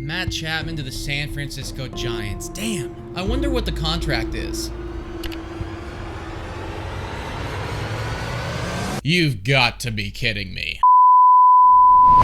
Matt Chapman to the San Francisco Giants. Damn. I wonder what the contract is. You've got to be kidding me.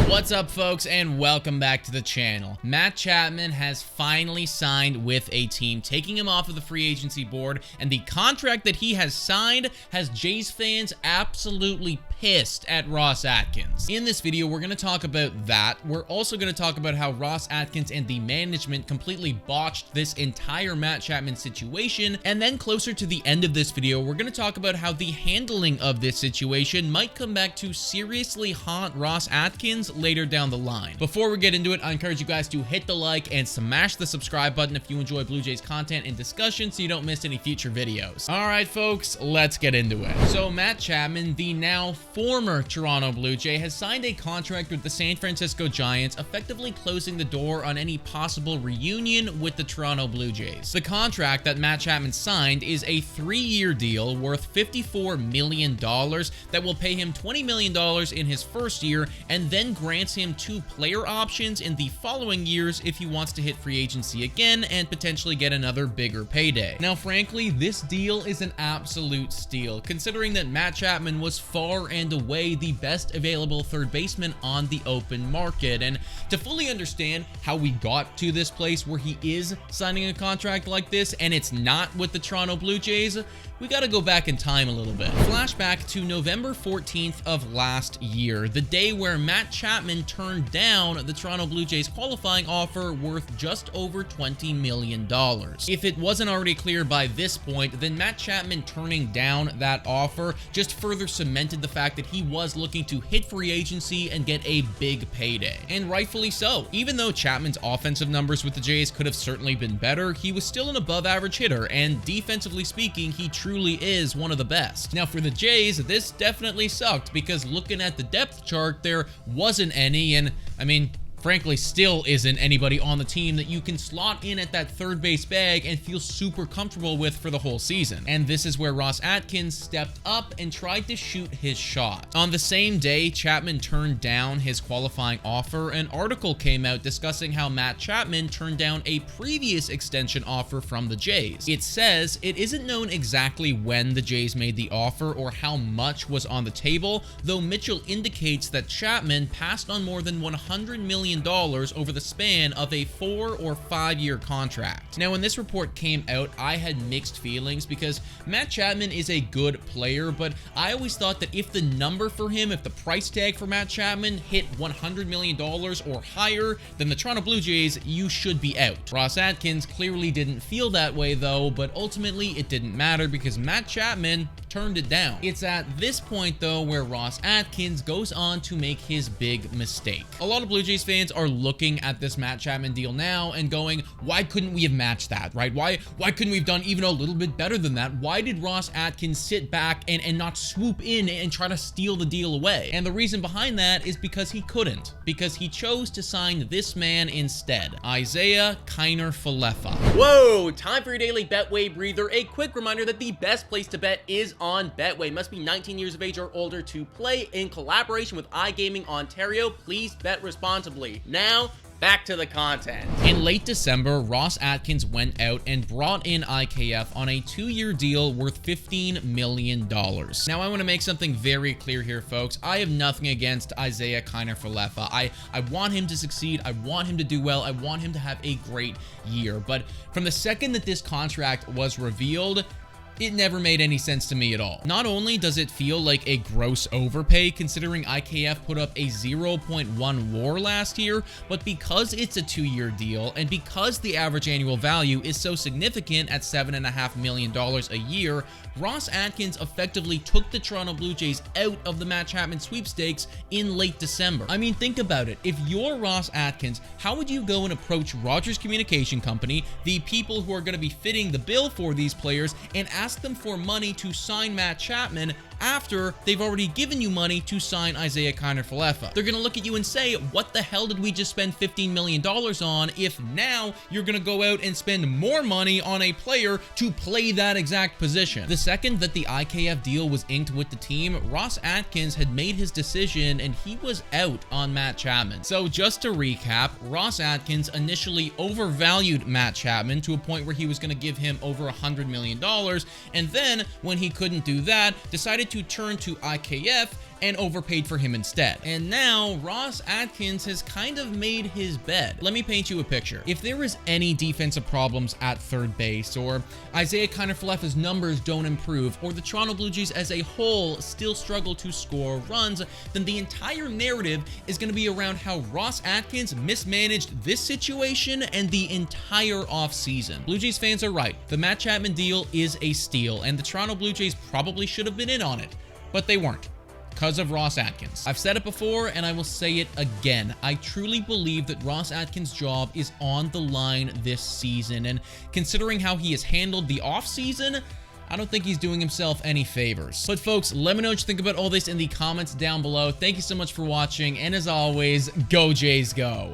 What's up, folks, and welcome back to the channel. Matt Chapman has finally signed with a team, taking him off of the free agency board, and the contract that he has signed has Jays fans absolutely pissed at Ross Atkins. In this video, we're going to talk about that. We're also going to talk about how Ross Atkins and the management completely botched this entire Matt Chapman situation, and then closer to the end of this video, we're going to talk about how the handling of this situation might come back to seriously haunt Ross Atkins later down the line. Before we get into it, I encourage you guys to hit the like and smash the subscribe button if you enjoy Blue Jays content and discussion so you don't miss any future videos. All right, folks, let's get into it. So Matt Chapman, the now former Toronto Blue Jay, has signed a contract with the San Francisco Giants, effectively closing the door on any possible reunion with the Toronto Blue Jays. The contract that Matt Chapman signed is a 3-year deal worth $54 million that will pay him $20 million in his first year and then grants him 2 player options in the following years if he wants to hit free agency again and potentially get another bigger payday. Now, frankly, this deal is an absolute steal, considering that Matt Chapman was far and away the best available third baseman on the open market. And to fully understand how we got to this place where he is signing a contract like this and it's not with the Toronto Blue Jays, we got to go back in time a little bit. Flashback to November 14th of last year, the day where Matt Chapman turned down the Toronto Blue Jays qualifying offer worth just over $20 million. If it wasn't already clear by this point, then Matt Chapman turning down that offer just further cemented the fact that he was looking to hit free agency and get a big payday. And rightfully so. Even though Chapman's offensive numbers with the Jays could have certainly been better, he was still an above average hitter, and defensively speaking, he truly is one of the best. Now, for the Jays, this definitely sucked because looking at the depth chart, there wasn't any, and I mean, frankly, still isn't anybody on the team that you can slot in at that third base bag and feel super comfortable with for the whole season. And this is where Ross Atkins stepped up and tried to shoot his shot. On the same day Chapman turned down his qualifying offer, an article came out discussing how Matt Chapman turned down a previous extension offer from the Jays. It says it isn't known exactly when the Jays made the offer or how much was on the table, though Mitchell indicates that Chapman passed on more than $100 million over the span of a 4 or 5 year contract. Now, when this report came out, I had mixed feelings because Matt Chapman is a good player, but I always thought that if the number for him, if the price tag for Matt Chapman hit $100 million or higher than the Toronto Blue Jays, you should be out. Ross Atkins clearly didn't feel that way though, but ultimately it didn't matter because Matt Chapman turned it down. It's at this point though where Ross Atkins goes on to make his big mistake. A lot of Blue Jays fans are looking at this Matt Chapman deal now and going, why couldn't we have matched that, right? Why couldn't we have done even a little bit better than that? Why did Ross Atkins sit back and not swoop in and try to steal the deal away? And the reason behind that is because he couldn't, because he chose to sign this man instead, Isaiah Kiner-Falefa. Whoa, time for your daily Betway breather. A quick reminder that the best place to bet is on Betway. Must be 19 years of age or older to play. In collaboration with iGaming Ontario, please bet responsibly. Now, back to the content. In late December, Ross Atkins went out and brought in IKF on a 2-year deal worth $15 million. Now, I want to make something very clear here, folks. I have nothing against Isaiah Kiner-Falefa. I want him to succeed. I want him to do well. I want him to have a great year. But from the second that this contract was revealed, it never made any sense to me at all. Not only does it feel like a gross overpay considering IKF put up a 0.1 WAR last year, but because it's a 2-year deal and because the average annual value is so significant at $7.5 million a year, Ross Atkins effectively took the Toronto Blue Jays out of the Matt Chapman sweepstakes in late December. I mean, think about it. If you're Ross Atkins, how would you go and approach Rogers Communication Company, the people who are going to be fitting the bill for these players, and ask them for money to sign Matt Chapman after they've already given you money to sign Isaiah Kiner-Falefa. They're going to look at you and say, what the hell did we just spend $15 million on if now you're going to go out and spend more money on a player to play that exact position? The second that the IKF deal was inked with the team, Ross Atkins had made his decision and he was out on Matt Chapman. So just to recap, Ross Atkins initially overvalued Matt Chapman to a point where he was going to give him over $100 million, and then when he couldn't do that, decided to turn to IKF and overpaid for him instead. And now Ross Atkins has kind of made his bed. Let me paint you a picture. If there is any defensive problems at third base, or Isaiah Kiner-Falefa's numbers don't improve, or the Toronto Blue Jays as a whole still struggle to score runs, then the entire narrative is going to be around how Ross Atkins mismanaged this situation and the entire offseason. Blue Jays fans are right. The Matt Chapman deal is a steal, and the Toronto Blue Jays probably should have been in on it, but they weren't, because of Ross Atkins. I've said it before and I will say it again. I truly believe that Ross Atkins' job is on the line this season, and considering how he has handled the offseason, I don't think he's doing himself any favors. But folks, let me know what you think about all this in the comments down below. Thank you so much for watching, and as always, go Jays go!